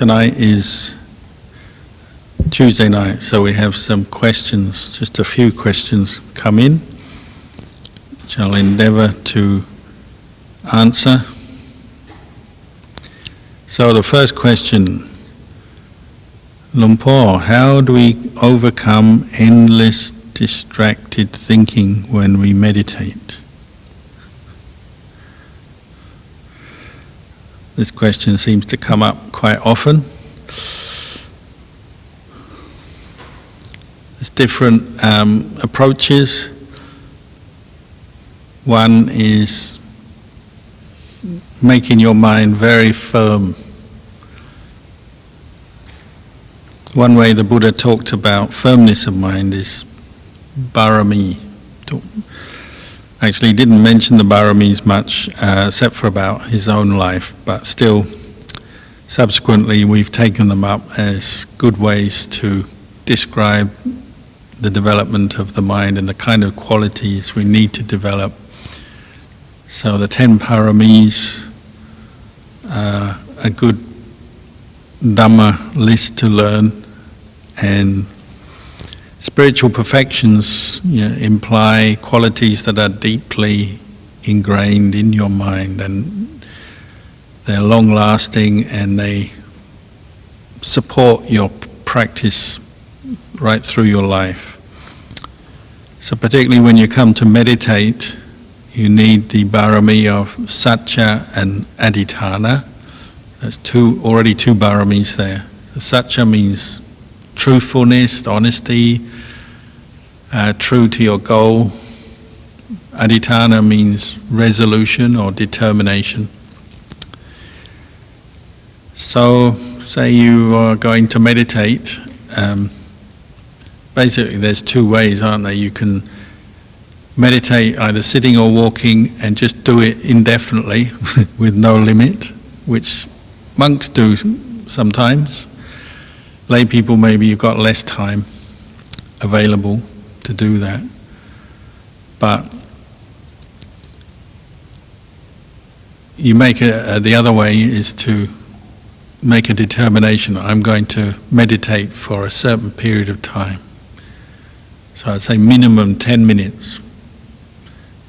Tonight is Tuesday night, so we have some questions, just a few questions come in, which I'll endeavour to answer. So the first question, Luang Por, how do we overcome endless distracted thinking when we meditate? This question seems to come up quite often. There's different approaches. One is making your mind very firm. One way the Buddha talked about firmness of mind is barami. Actually, he didn't mention the baramis much, except for about his own life, but still, subsequently, we've taken them up as good ways to describe the development of the mind and the kind of qualities we need to develop. So the 10 paramis are a good Dhamma list to learn, and spiritual perfections imply qualities that are deeply ingrained in your mind, and they're long-lasting and they support your practice right through your life. So particularly when you come to meditate, you need the barami of satya and adhitthana. There's already two baramis there. So satya means truthfulness, honesty, true to your goal. Adhitthana means resolution or determination. So, say you are going to meditate, basically there's two ways, aren't there? You can meditate either sitting or walking and just do it indefinitely with no limit, which monks do sometimes. Lay people, maybe you've got less time available to do that. But you make it, the other way is to make a determination. I'm going to meditate for a certain period of time. So I'd say minimum 10 minutes.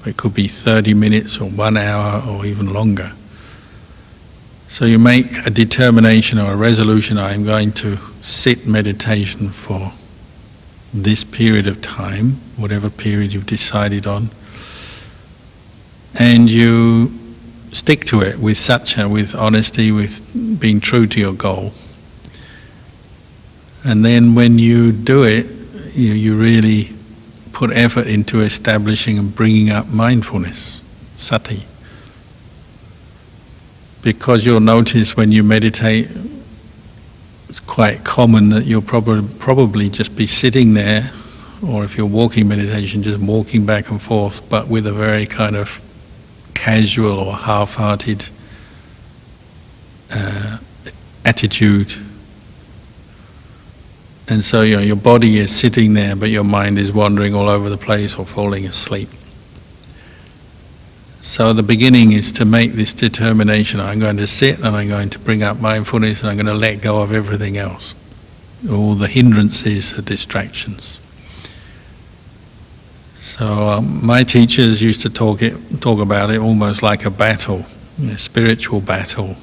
It could be 30 minutes or 1 hour or even longer. So you make a determination or a resolution, I'm going to sit meditation for this period of time, whatever period you've decided on, and you stick to it with satya, with honesty, with being true to your goal. And then when you do it, you really put effort into establishing and bringing up mindfulness, sati. Because you'll notice when you meditate, it's quite common that you'll probably just be sitting there, or if you're walking meditation, just walking back and forth, but with a very kind of casual or half-hearted attitude. And so your body is sitting there, but your mind is wandering all over the place or falling asleep. So the beginning is to make this determination, I'm going to sit and I'm going to bring up mindfulness and I'm going to let go of everything else. All the hindrances, the distractions. So my teachers used to talk about it almost like a battle, a spiritual battle.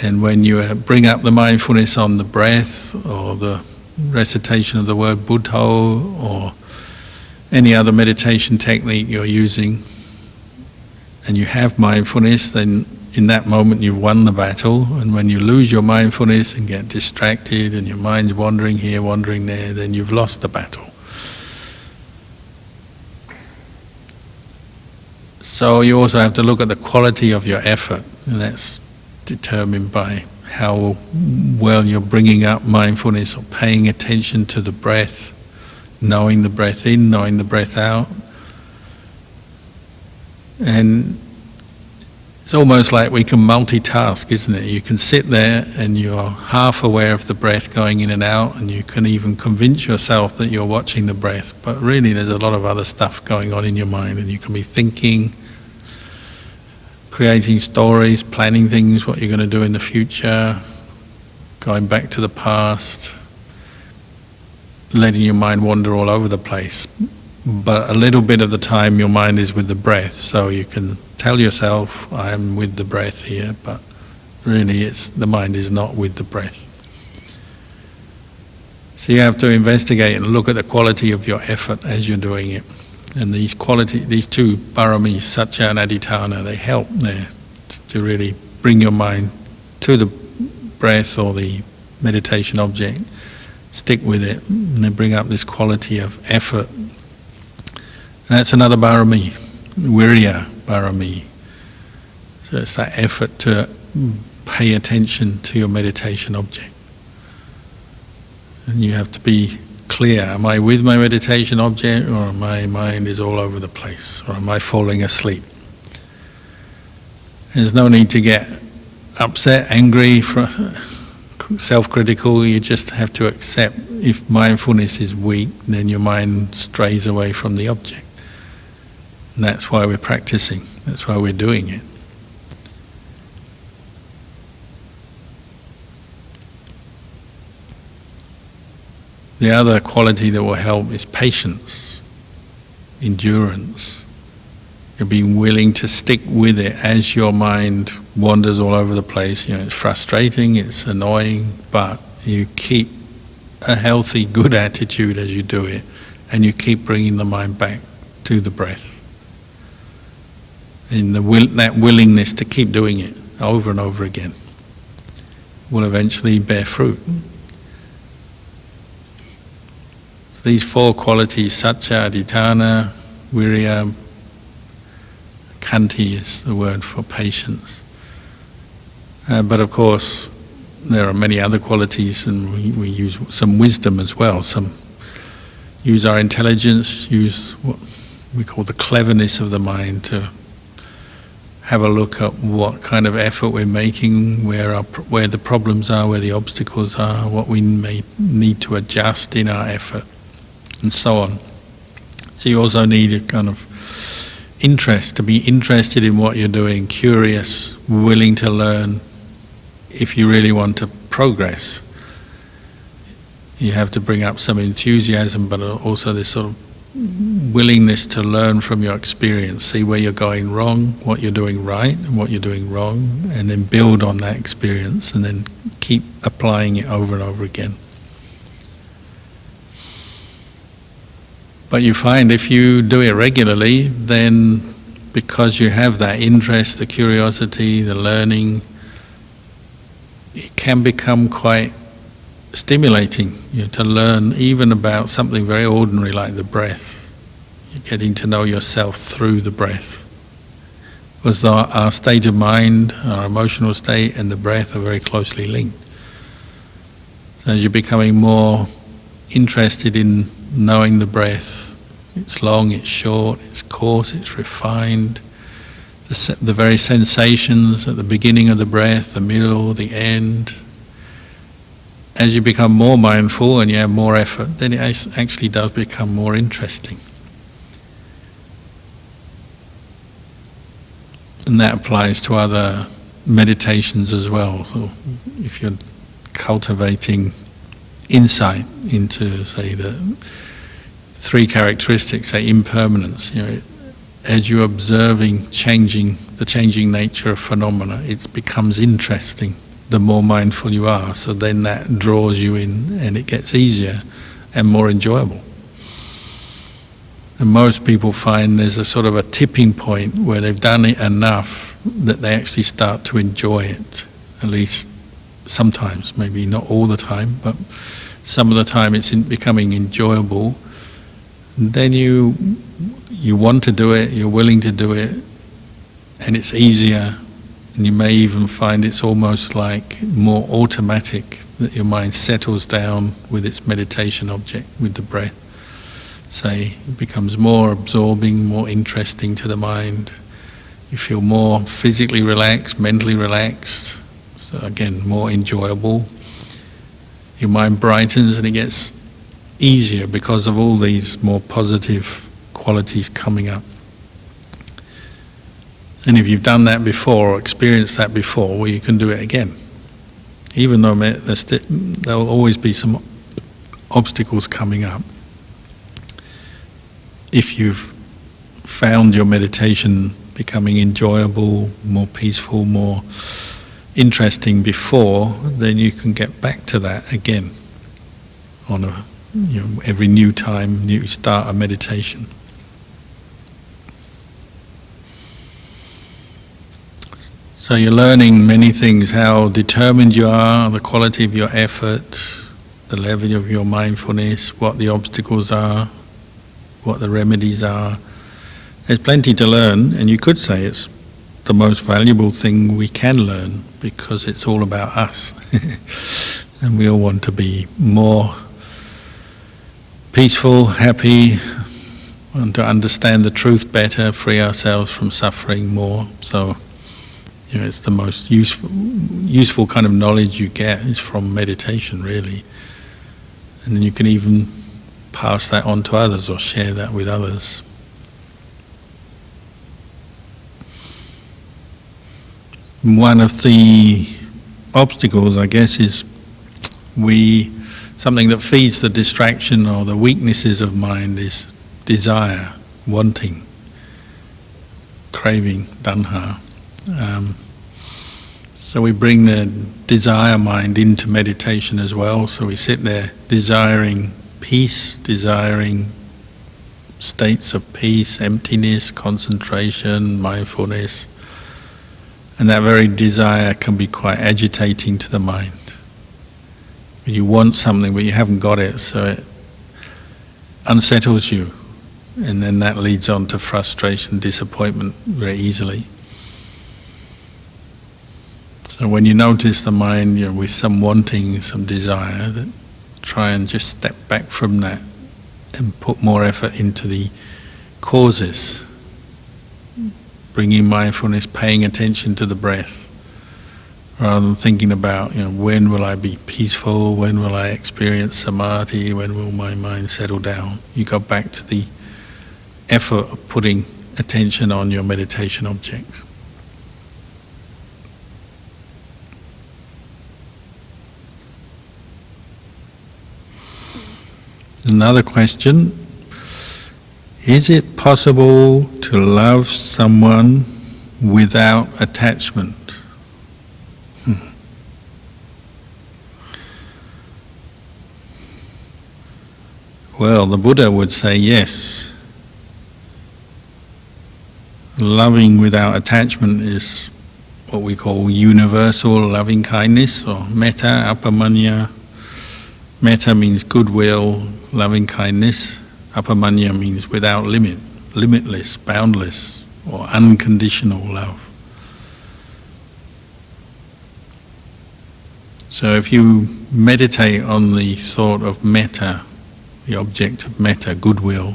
And when you bring up the mindfulness on the breath or the recitation of the word Buddha or any other meditation technique you're using, and you have mindfulness, then in that moment you've won the battle. And when you lose your mindfulness and get distracted and your mind's wandering here, wandering there, then you've lost the battle. So you also have to look at the quality of your effort, and that's determined by how well you're bringing up mindfulness or paying attention to the breath, knowing the breath in, knowing the breath out. And it's almost like we can multitask, isn't it? You can sit there and you're half aware of the breath going in and out, and you can even convince yourself that you're watching the breath, but really there's a lot of other stuff going on in your mind, and you can be thinking, creating stories, planning things, what you're going to do in the future, going back to the past, letting your mind wander all over the place. But a little bit of the time your mind is with the breath, so you can tell yourself, I'm with the breath here, but really the mind is not with the breath. So you have to investigate and look at the quality of your effort as you're doing it. And these two paramis, satya and adhitthana, they help there to really bring your mind to the breath or the meditation object, stick with it, and they bring up this quality of effort. That's another parami, virya parami. So it's that effort to pay attention to your meditation object. And you have to be clear, am I with my meditation object, or my mind is all over the place, or am I falling asleep? There's no need to get upset, angry, self-critical. You just have to accept if mindfulness is weak, then your mind strays away from the object. And that's why we're practicing, that's why we're doing it. The other quality that will help is patience, endurance. You're being willing to stick with it as your mind wanders all over the place. It's frustrating, it's annoying, but you keep a healthy, good attitude as you do it, and you keep bringing the mind back to the breath. And that willingness to keep doing it over and over again will eventually bear fruit. These four qualities, satya, adhitthana, virya, khanti is the word for patience. But of course, there are many other qualities, and we use some wisdom as well. Some use our intelligence, use what we call the cleverness of the mind to have a look at what kind of effort we're making, where the problems are, where the obstacles are, what we may need to adjust in our effort, and so on. So you also need a kind of interest, to be interested in what you're doing, curious, willing to learn. If you really want to progress, you have to bring up some enthusiasm, but also this sort of willingness to learn from your experience, see where you're going wrong, what you're doing right and what you're doing wrong, and then build on that experience and then keep applying it over and over again. But you find if you do it regularly, then because you have that interest, the curiosity, the learning, it can become quite stimulating, to learn even about something very ordinary like the breath. You're getting to know yourself through the breath. Because our state of mind, our emotional state and the breath are very closely linked. So as you're becoming more interested in knowing the breath, it's long, it's short, it's coarse, it's refined, the very sensations at the beginning of the breath, the middle, the end. As you become more mindful and you have more effort, then it actually does become more interesting. And that applies to other meditations as well. So if you're cultivating insight into, say, the three characteristics, say impermanence, as you're observing the changing nature of phenomena, it becomes interesting the more mindful you are. So then that draws you in and it gets easier and more enjoyable. And most people find there's a sort of a tipping point where they've done it enough that they actually start to enjoy it, at least sometimes, maybe not all the time, but some of the time it's becoming enjoyable. And then you want to do it, you're willing to do it, and it's easier. And you may even find it's almost like more automatic, that your mind settles down with its meditation object, with the breath. Say, it becomes more absorbing, more interesting to the mind. You feel more physically relaxed, mentally relaxed. So again, more enjoyable. Your mind brightens and it gets easier because of all these more positive qualities coming up. And if you've done that before or experienced that before, well, you can do it again. even though there will always be some obstacles coming up. If you've found your meditation becoming enjoyable, more peaceful, more interesting before, then you can get back to that again on every new time you start a meditation. So you're learning many things, how determined you are, the quality of your effort, the level of your mindfulness, what the obstacles are, what the remedies are. There's plenty to learn, and you could say it's the most valuable thing we can learn, because it's all about us. And we all want to be more peaceful, happy, and to understand the truth better, free ourselves from suffering more. So it's the most useful kind of knowledge you get is from meditation, really. And then you can even pass that on to others or share that with others. One of the obstacles, I guess, is something that feeds the distraction or the weaknesses of mind is desire, wanting, craving, tanha. So we bring the desire mind into meditation as well. So we sit there desiring peace, desiring states of peace, emptiness, concentration, mindfulness. And that very desire can be quite agitating to the mind. You want something but you haven't got it, so it unsettles you. And then that leads on to frustration, disappointment very easily. So when you notice the mind with some wanting, some desire, try and just step back from that and put more effort into the causes. Bringing mindfulness, paying attention to the breath, rather than thinking about, when will I be peaceful, when will I experience samadhi, when will my mind settle down. You go back to the effort of putting attention on your meditation object. Another question. Is it possible to love someone without attachment? Well, the Buddha would say yes. Loving without attachment is what we call universal loving kindness, or metta, appamanya. Metta means goodwill, loving kindness. Appamanya means without limit, limitless, boundless, or unconditional love. So if you meditate on the thought of metta, the object of metta, goodwill,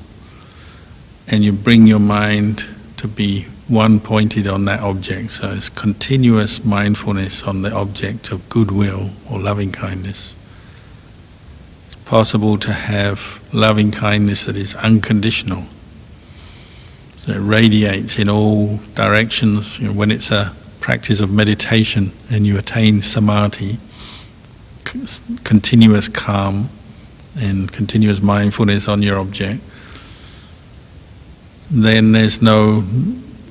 and you bring your mind to be one-pointed on that object, so it's continuous mindfulness on the object of goodwill or loving kindness. Possible to have loving kindness that is unconditional, that radiates in all directions. When it's a practice of meditation and you attain samadhi, continuous calm and continuous mindfulness on your object, then there's no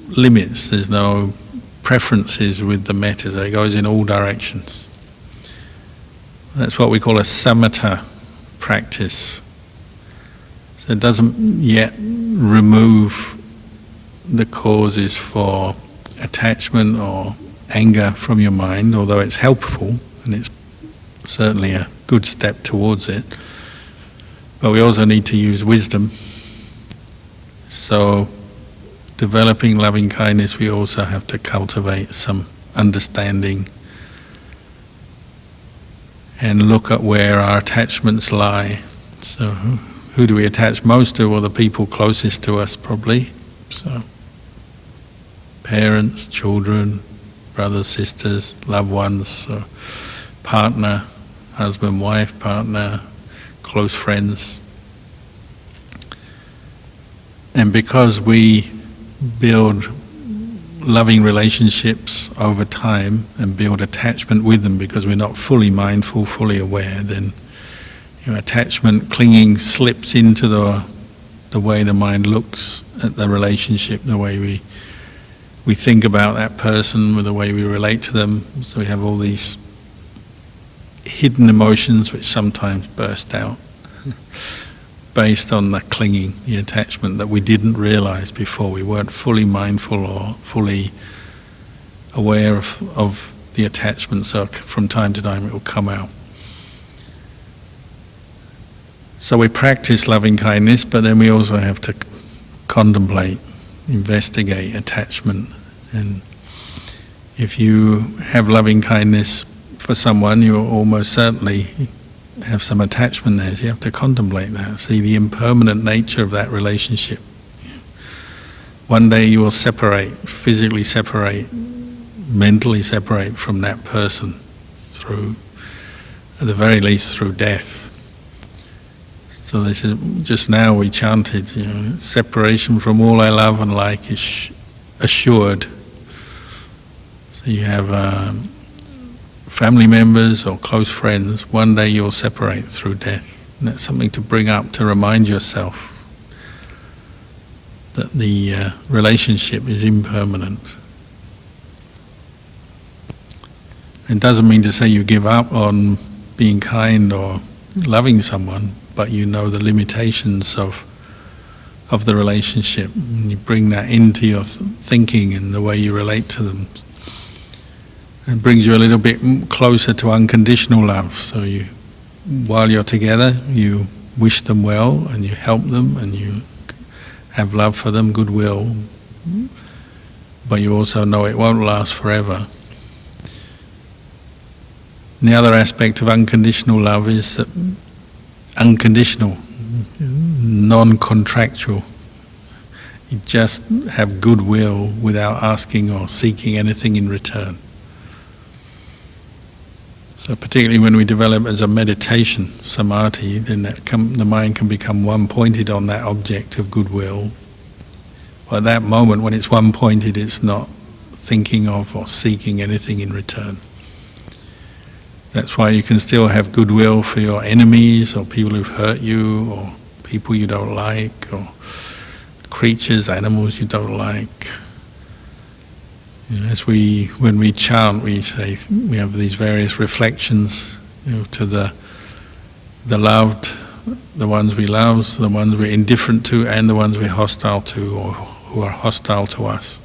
limits, there's no preferences with the metta. It goes in all directions. That's what we call a samatha practice. So it doesn't yet remove the causes for attachment or anger from your mind, although it's helpful and it's certainly a good step towards it. But we also need to use wisdom. So developing loving kindness, we also have to cultivate some understanding and look at where our attachments lie. So who do we attach most to? Well, the people closest to us probably. So parents, children, brothers, sisters, loved ones, so partner, husband, wife, partner, close friends. And because we build loving relationships over time and build attachment with them because we're not fully mindful, fully aware, then attachment, clinging slips into the way the mind looks at the relationship, the way we think about that person, with the way we relate to them. So we have all these hidden emotions which sometimes burst out based on the clinging, the attachment that we didn't realize before. We weren't fully mindful or fully aware of the attachment, so from time to time it will come out. So we practice loving kindness, but then we also have to contemplate, investigate attachment. And if you have loving kindness for someone, you will almost certainly have some attachment there. So you have to contemplate that, see the impermanent nature of that relationship. One day you will separate, physically separate, mentally separate from that person through, at the very least, through death. So this is, just now we chanted, separation from all I love and like is assured. So you have family members or close friends, one day you'll separate through death. And that's something to bring up, to remind yourself that the relationship is impermanent. It doesn't mean to say you give up on being kind or loving someone, but you know the limitations of the relationship. And you bring that into your thinking and the way you relate to them. It brings you a little bit closer to unconditional love. So while you're together, you wish them well and you help them and you have love for them, goodwill, but you also know it won't last forever. And the other aspect of unconditional love is that unconditional, non-contractual. You just have goodwill without asking or seeking anything in return. So particularly when we develop as a meditation, samadhi, then the mind can become one-pointed on that object of goodwill. But at that moment, when it's one-pointed, it's not thinking of or seeking anything in return. That's why you can still have goodwill for your enemies or people who've hurt you or people you don't like or creatures, animals you don't like. When we chant, we say we have these various reflections, to the loved, the ones we love, the ones we're indifferent to, and the ones we're hostile to or who are hostile to us.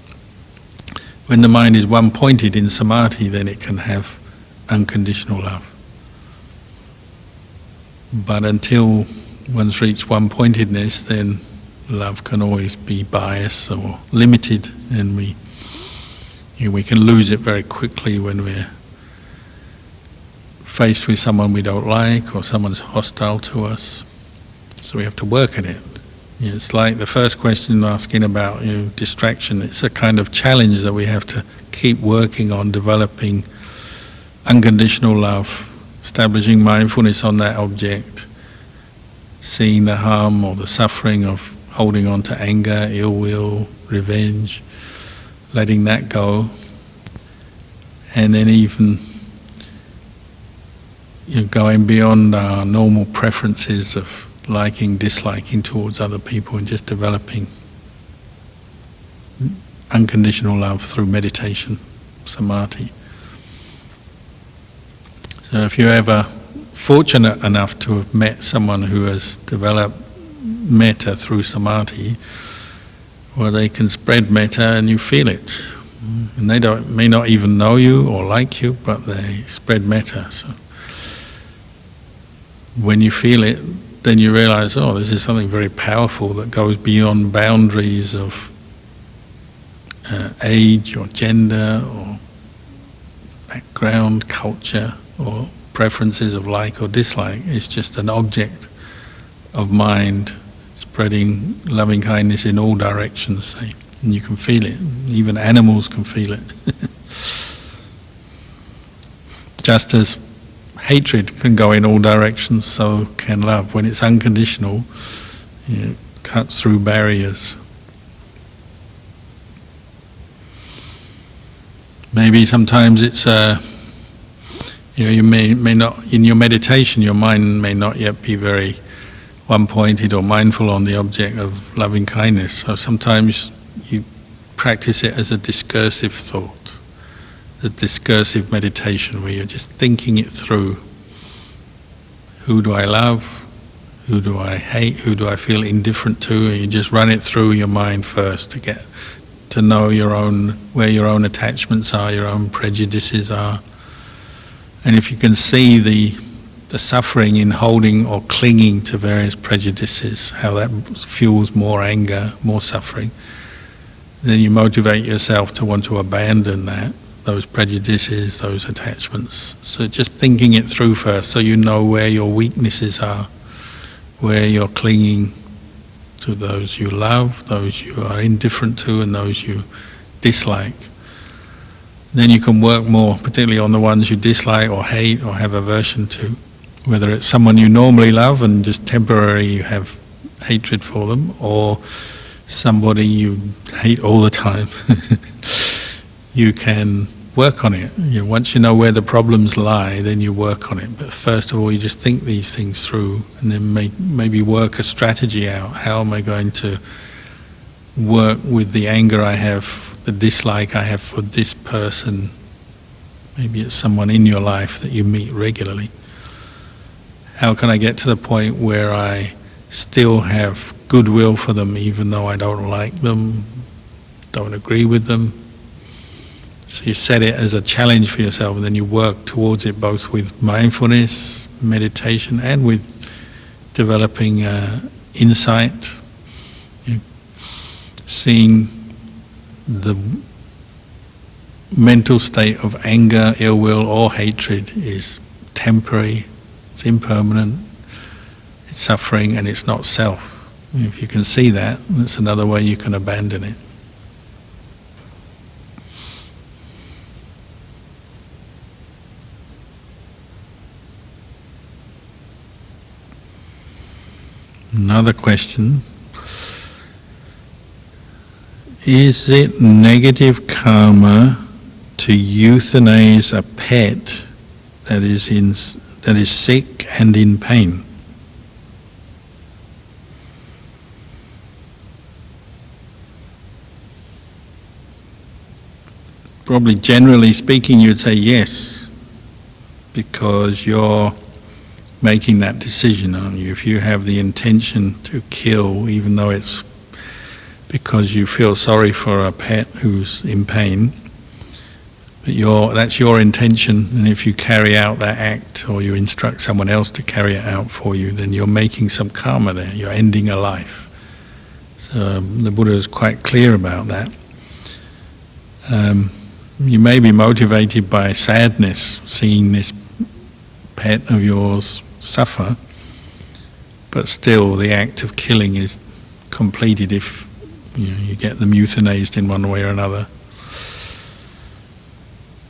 When the mind is one-pointed in samadhi, then it can have unconditional love. But until one's reached one-pointedness, then love can always be biased or limited, and we can lose it very quickly when we're faced with someone we don't like or someone's hostile to us. So we have to work at it. It's like the first question asking about distraction. It's a kind of challenge that we have to keep working on developing unconditional love, establishing mindfulness on that object, seeing the harm or the suffering of holding on to anger, ill will, revenge, letting that go, and then even going beyond our normal preferences of liking, disliking towards other people, and just developing unconditional love through meditation, samadhi. So if you're ever fortunate enough to have met someone who has developed metta through samadhi, well, they can spread metta and you feel it. And they may not even know you or like you, but they spread metta. So when you feel it, then you realize, this is something very powerful that goes beyond boundaries of age or gender or background, culture, or preferences of like or dislike. It's just an object of mind spreading loving kindness in all directions, say. And you can feel it. Even animals can feel it. Just as hatred can go in all directions, so can love. When it's unconditional, it cuts through barriers. Maybe sometimes it's you may not, in your meditation, your mind may not yet be very one-pointed or mindful on the object of loving kindness. So sometimes you practice it as a discursive thought, a discursive meditation where you're just thinking it through. Who do I love? Who do I hate? Who do I feel indifferent to? And you just run it through your mind first to get to know where your own attachments are, your own prejudices are. And if you can see the suffering in holding or clinging to various prejudices, how that fuels more anger, more suffering, then you motivate yourself to want to abandon those prejudices, those attachments. So just thinking it through first, so you know where your weaknesses are, where you're clinging to those you love, those you are indifferent to, and those you dislike. Then you can work more, particularly on the ones you dislike or hate or have aversion to. Whether it's someone you normally love and just temporarily you have hatred for them, or somebody you hate all the time. You can work on it. Once you know where the problems lie, then you work on it. But first of all, you just think these things through, and then maybe work a strategy out. How am I going to work with the anger I have, the dislike I have for this person? Maybe it's someone in your life that you meet regularly. How can I get to the point where I still have goodwill for them even though I don't like them, don't agree with them? So you set it as a challenge for yourself, and then you work towards it both with mindfulness, meditation, and with developing insight. Seeing the mental state of anger, ill will, or hatred is temporary, it's impermanent, it's suffering, and it's not self. If you can see that, that's another way you can abandon it. Another question. Is it negative karma to euthanize a pet that is sick and in pain? Probably generally speaking, you'd say yes, because you're making that decision, aren't you? If you have the intention to kill, even though it's because you feel sorry for a pet who's in pain, but that's your intention, and if you carry out that act or you instruct someone else to carry it out for you, then you're making some karma there, you're ending a life. So the Buddha is quite clear about that. You may be motivated by sadness, seeing this pet of yours suffer, but still the act of killing is completed if you get them euthanized in one way or another.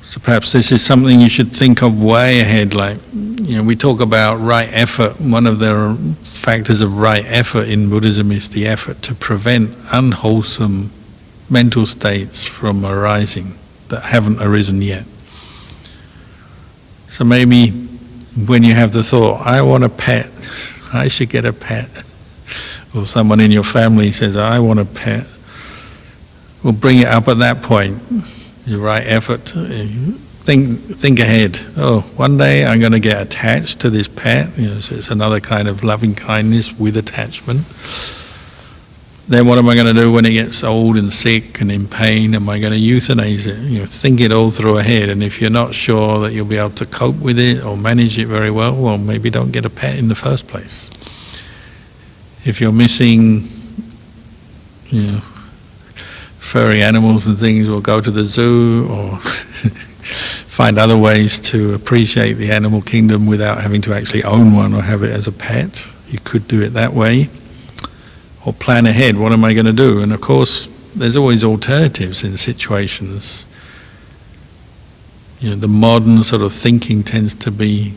So perhaps this is something you should think of way ahead. Like, we talk about right effort. One of the factors of right effort in Buddhism is the effort to prevent unwholesome mental states from arising that haven't arisen yet. So maybe when you have the thought, I want a pet, I should get a pet, or someone in your family says, I want a pet, well, bring it up at that point. Your right effort, think ahead. Oh, one day I'm going to get attached to this pet, so it's another kind of loving kindness with attachment. Then what am I going to do when it gets old and sick and in pain? Am I going to euthanize it? Think it all through ahead. And if you're not sure that you'll be able to cope with it or manage it very well, maybe don't get a pet in the first place. If you're missing, furry animals and things, we'll go to the zoo or find other ways to appreciate the animal kingdom without having to actually own one or have it as a pet. You could do it that way. Or plan ahead, what am I going to do? And of course, there's always alternatives in situations. The modern sort of thinking tends to be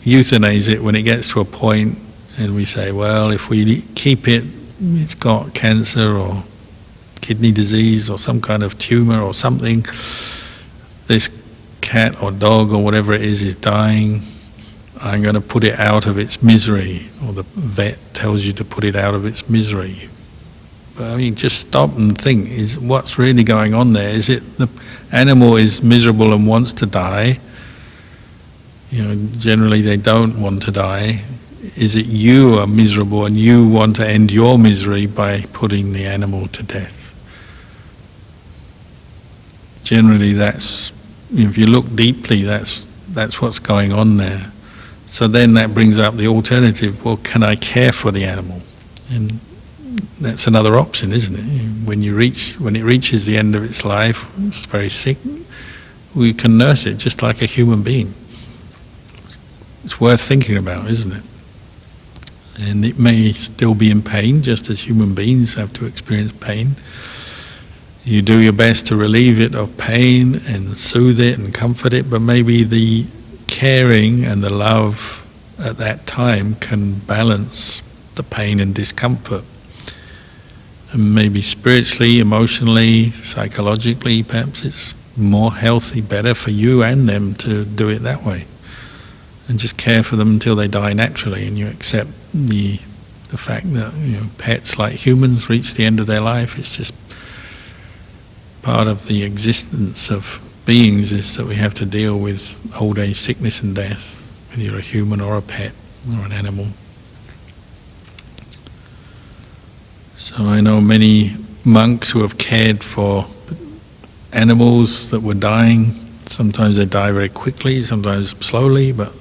euthanize it when it gets to a point, and we say, well, if we keep it, it's got cancer or kidney disease or some kind of tumor or something, this cat or dog or whatever it is dying, I'm going to put it out of its misery, or the vet tells you to put it out of its misery. But I mean, just stop and think, is what's really going on there? Is it the animal is miserable and wants to die? Generally they don't want to die. Is it you are miserable and you want to end your misery by putting the animal to death? Generally that's, if you look deeply, that's what's going on there. So then that brings up the alternative, well, can I care for the animal? And that's another option, isn't it? When it reaches the end of its life, it's very sick, we can nurse it just like a human being. It's worth thinking about, isn't it? And it may still be in pain, just as human beings have to experience pain. You do your best to relieve it of pain and soothe it and comfort it, but maybe the caring and the love at that time can balance the pain and discomfort. And maybe spiritually, emotionally, psychologically, perhaps it's more healthy, better for you and them to do it that way. And just care for them until they die naturally, and you accept the fact that pets like humans reach the end of their life. It's just part of the existence of beings, is that we have to deal with old age, sickness and death, whether you're a human or a pet or an animal. So I know many monks who have cared for animals that were dying. Sometimes they die very quickly, sometimes slowly, but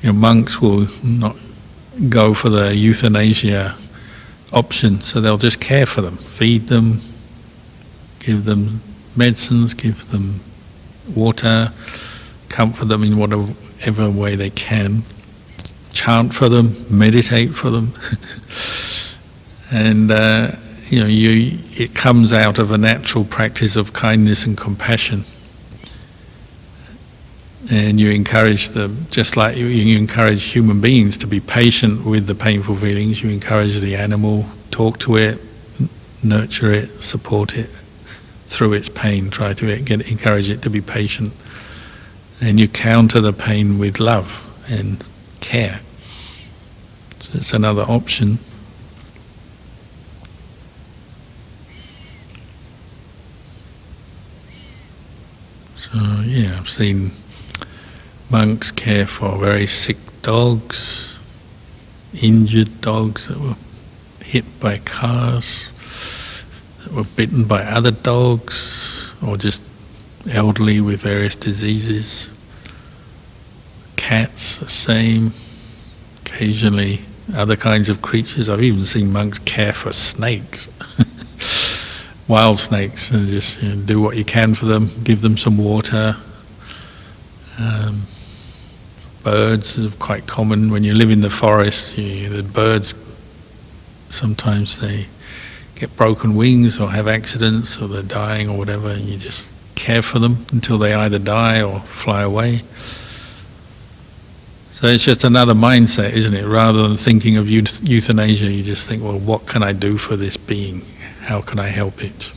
monks will not go for the euthanasia option, so they'll just care for them, feed them, give them medicines, give them water, comfort them in whatever way they can, chant for them, meditate for them. And it comes out of a natural practice of kindness and compassion. And you encourage them, just like you encourage human beings to be patient with the painful feelings, you encourage the animal, talk to it, nurture it, support it through its pain, try to encourage it to be patient. And you counter the pain with love and care. So it's another option. So I've seen monks care for very sick dogs, injured dogs that were hit by cars, that were bitten by other dogs, or just elderly with various diseases. Cats, the same. Occasionally other kinds of creatures. I've even seen monks care for snakes, wild snakes, and just do what you can for them, give them some water. Birds are quite common. When you live in the forest, the birds, sometimes they get broken wings or have accidents or they're dying or whatever, and you just care for them until they either die or fly away. So it's just another mindset, isn't it? Rather than thinking of euthanasia, you just think, well, what can I do for this being? How can I help it?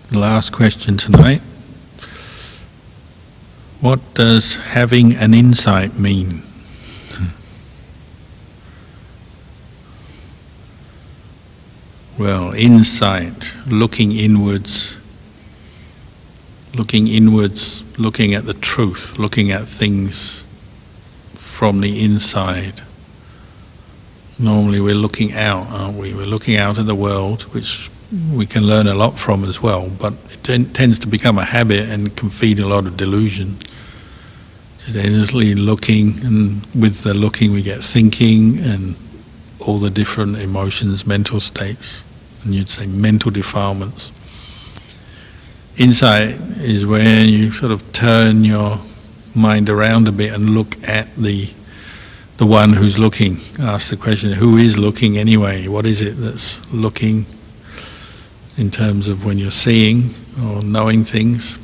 The last question tonight. What does having an insight mean? Well, insight, looking inwards, looking at the truth, looking at things from the inside. Normally we're looking out, aren't we? We're looking out at the world, which we can learn a lot from as well, but it tends to become a habit and can feed a lot of delusion. Just endlessly looking, and with the looking we get thinking and all the different emotions, mental states, and you'd say mental defilements. Insight is where you sort of turn your mind around a bit and look at the one who's looking. Ask the question, who is looking anyway? What is it that's looking? In terms of when you're seeing or knowing things,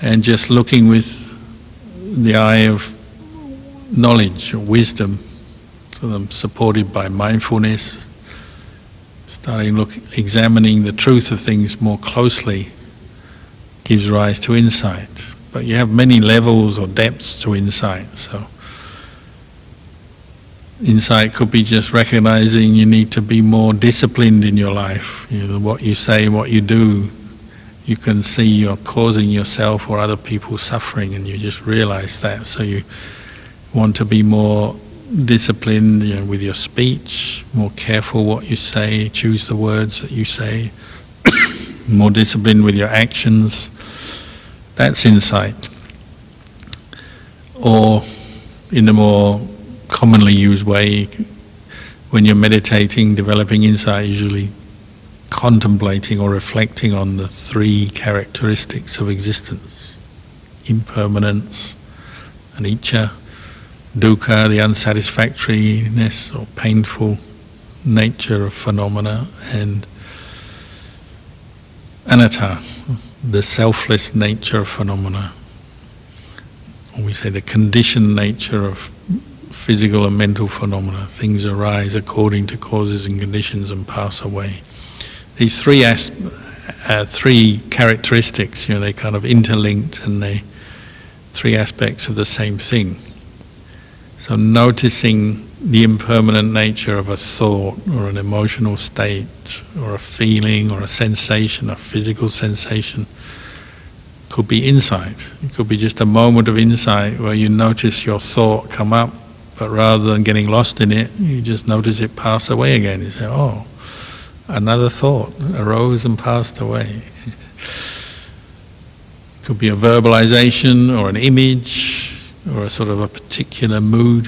and just looking with the eye of knowledge or wisdom, supported by mindfulness, examining the truth of things more closely gives rise to insight. But you have many levels or depths to insight. So insight could be just recognizing you need to be more disciplined in your life. What you say, what you do, you can see you're causing yourself or other people suffering, and you just realize that. So you want to be more disciplined with your speech, more careful what you say, choose the words that you say, more disciplined with your actions. That's insight. Or in the more commonly used way, when you're meditating, developing insight, usually contemplating or reflecting on the three characteristics of existence: impermanence, anicca, dukkha, the unsatisfactoriness or painful nature of phenomena, and anatta, the selfless nature of phenomena. Or we say the conditioned nature of physical and mental phenomena. Things arise according to causes and conditions and pass away. These three characteristics, they kind of interlinked, and they three aspects of the same thing. So noticing the impermanent nature of a thought or an emotional state or a feeling or a sensation, a physical sensation, could be insight. It could be just a moment of insight where you notice your thought come up, but rather than getting lost in it, you just notice it pass away again. You say, oh, another thought arose and passed away. It could be a verbalization or an image or a sort of a particular mood,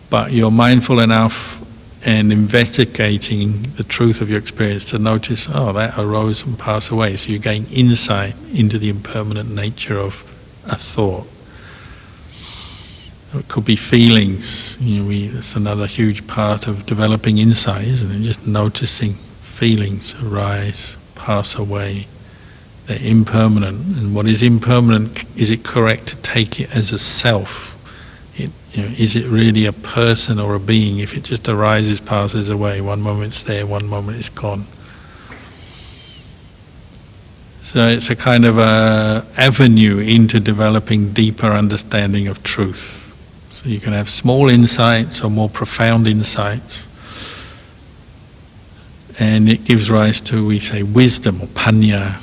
but you're mindful enough and investigating the truth of your experience to notice, oh, that arose and passed away. So you gain insight into the impermanent nature of a thought. It could be feelings. It's another huge part of developing insight, isn't it? Just noticing feelings arise, pass away. They're impermanent. And what is impermanent, is it correct to take it as a self? Is it really a person or a being? If it just arises, passes away, one moment it's there, one moment it's gone. So it's a kind of a avenue into developing deeper understanding of truth. So you can have small insights or more profound insights, and it gives rise to, we say, wisdom or panya,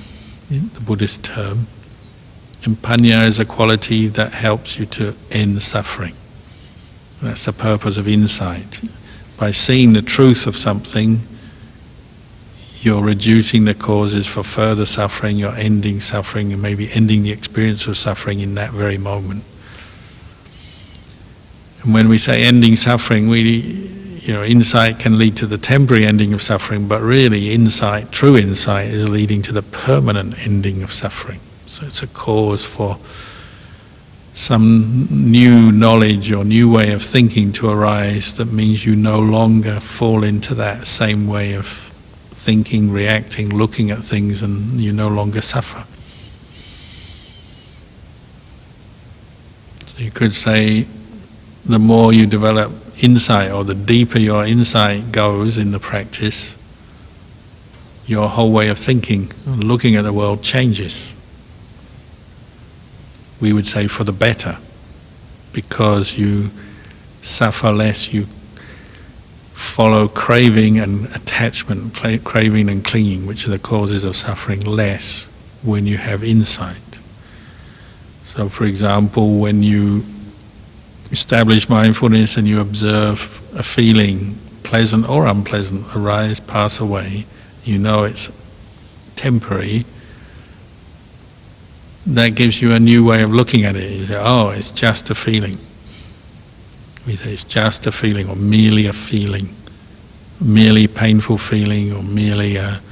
the Buddhist term. And panya is a quality that helps you to end suffering. That's the purpose of insight. By seeing the truth of something, you're reducing the causes for further suffering, you're ending suffering, and maybe ending the experience of suffering in that very moment. And when we say ending suffering, insight can lead to the temporary ending of suffering, but really insight, true insight, is leading to the permanent ending of suffering. So it's a cause for some new knowledge or new way of thinking to arise that means you no longer fall into that same way of thinking, reacting, looking at things, and you no longer suffer. So you could say the more you develop insight, or the deeper your insight goes in the practice, your whole way of thinking and looking at the world changes. We would say for the better, because you suffer less, you follow craving and attachment, craving and clinging, which are the causes of suffering, less when you have insight. So for example, when you establish mindfulness and you observe a feeling, pleasant or unpleasant, arise, pass away, you know it's temporary, that gives you a new way of looking at it. You say, oh, it's just a feeling. We say it's just a feeling, or merely a feeling, merely painful feeling, or merely a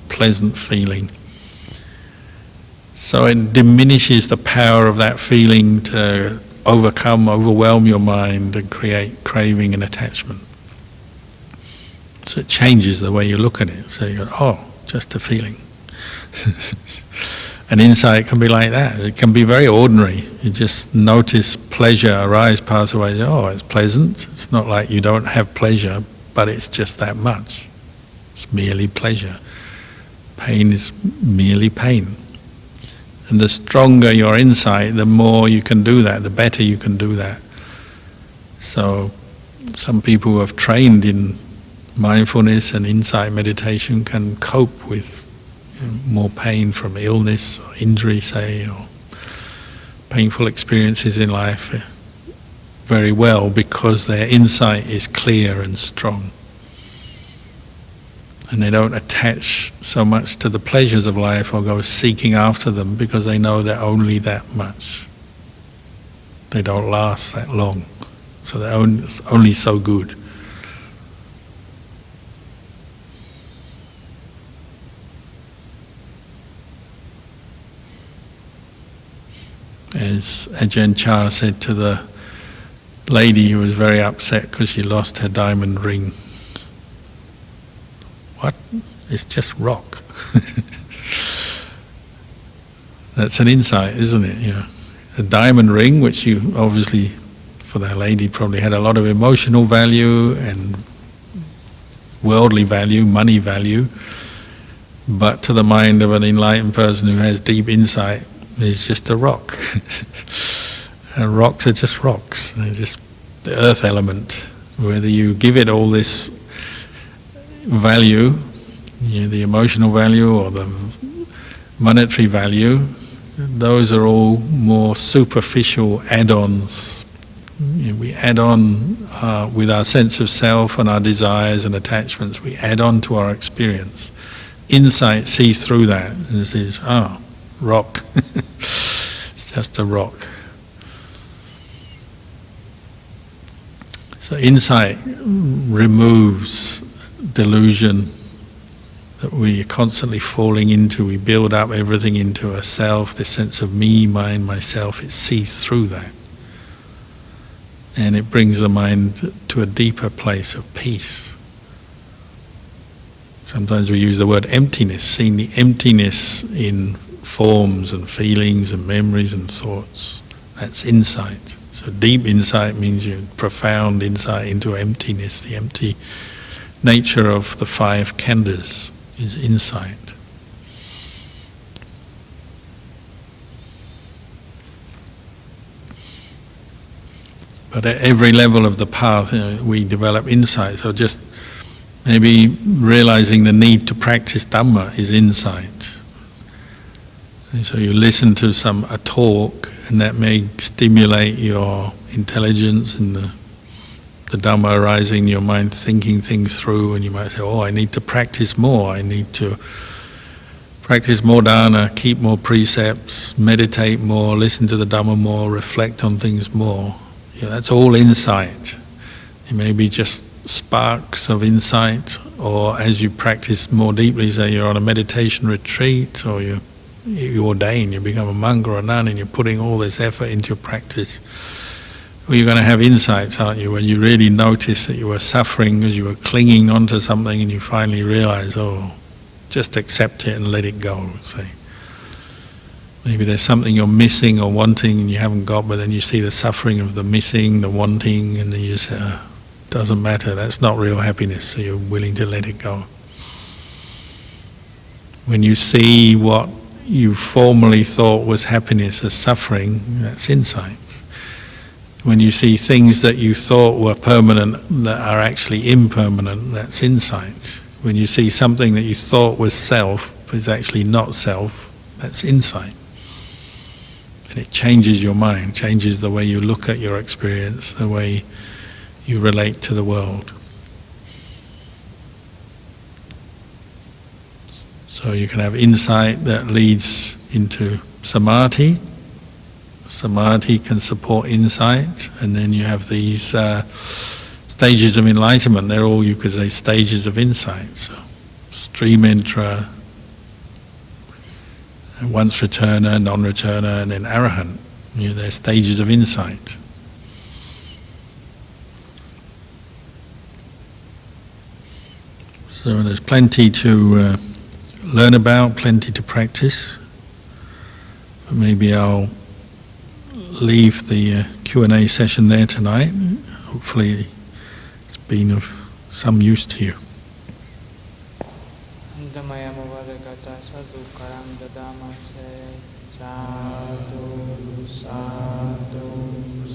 pleasant feeling. So it diminishes the power of that feeling to overwhelm your mind and create craving and attachment. So it changes the way you look at it. So you go, oh, just a feeling. And insight can be like that. It can be very ordinary. You just notice pleasure arise, pass away. Oh, it's pleasant. It's not like you don't have pleasure, but it's just that much. It's merely pleasure. Pain is merely pain. And the stronger your insight, the more you can do that, the better you can do that. So some people who have trained in mindfulness and insight meditation can cope with more pain from illness or injury, say, or painful experiences in life very well, because their insight is clear and strong. And they don't attach so much to the pleasures of life or go seeking after them, because they know they're only that much. They don't last that long, so they're only so good. As Ajahn Chah said to the lady who was very upset because she lost her diamond ring, "What? It's just rock." That's an insight, isn't it? You know, a diamond ring, which you obviously, for that lady, probably had a lot of emotional value and worldly value, money value, but to the mind of an enlightened person who has deep insight, it's just a rock. And rocks are just rocks. They're just the earth element. Whether you give it all this value, you know, the emotional value or the monetary value, those are all more superficial add-ons. You know, we add on with our sense of self and our desires and attachments, we add on to our experience. Insight sees through that and says, "Oh, rock." It's just a rock. So insight removes delusion that we are constantly falling into. We build up everything into a self, this sense of me, mine, myself. It sees through that. And it brings the mind to a deeper place of peace. Sometimes we use the word emptiness, seeing the emptiness in forms and feelings and memories and thoughts. That's insight. So deep insight means profound insight into emptiness. The empty nature of the five khandhas is insight. But at every level of the path, we develop insight. So just maybe realizing the need to practice Dhamma is insight. And so you listen to a talk, and that may stimulate your intelligence and the Dhamma arising in your mind, thinking things through, and you might say, "Oh, I need to practice more. I need to practice more dana, keep more precepts, meditate more, listen to the Dhamma more, reflect on things more." Yeah, that's all insight. It may be just sparks of insight, or as you practice more deeply, say you're on a meditation retreat, or you ordain, you become a monk or a nun, and you're putting all this effort into your practice. Well, you're going to have insights, aren't you, when you really notice that you were suffering because you were clinging onto something, and you finally realize, oh, just accept it and let it go, say. Maybe there's something you're missing or wanting and you haven't got, but then you see the suffering of the missing, the wanting, and then you say, it doesn't matter, that's not real happiness, so you're willing to let it go. When you see what you formerly thought was happiness as suffering, that's insight. When you see things that you thought were permanent that are actually impermanent, that's insight. When you see something that you thought was self but is actually not self, that's insight. And it changes your mind, changes the way you look at your experience, the way you relate to the world. So you can have insight that leads into samadhi. Samadhi can support insight, and then you have these stages of enlightenment. They're all, you could say, stages of insight. So, stream enterer, once returner, non-returner, and then arahant. They're stages of insight. So there's plenty to learn about, plenty to practice. maybe I'll leave the Q&A session there tonight. Hopefully it's been of some use to you. Sadhu, sadhu,